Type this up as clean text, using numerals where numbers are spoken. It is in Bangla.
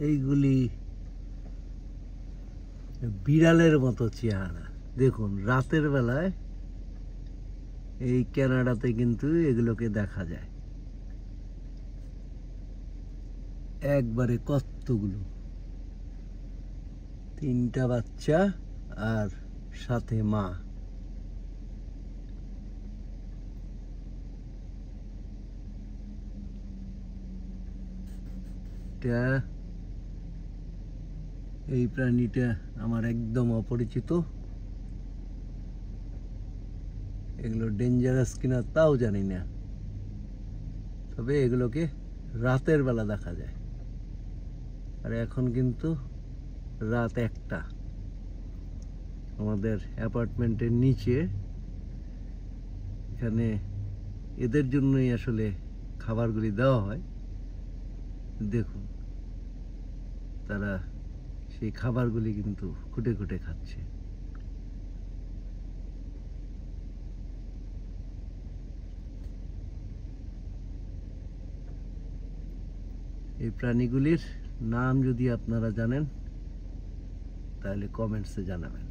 এইগুলি বিড়ালের মতো চেহারা। দেখুন রাতের বেলায় এই কানাডাতে কিন্তু এগুলোকে দেখা যায় একবারে কতগুলো, 3টা বাচ্চা আর সাথে মা। এই প্রাণীটা আমার একদম অপরিচিত, এগুলো ডেঞ্জারাস কিনা তাও জানি না, তবে এগুলোকে রাতের বেলা দেখা যায়। আর এখন কিন্তু রাত 1টা। আমাদের অ্যাপার্টমেন্টের নিচে এখানে এদের জন্যই আসলে খাবারগুলি দেওয়া হয়। দেখুন তারা সেই খাবারগুলি কিন্তু খুঁটে খুঁটে খাচ্ছে। এই প্রাণীগুলির নাম যদি আপনারা জানেন তাহলে কমেন্টসে জানাবেন।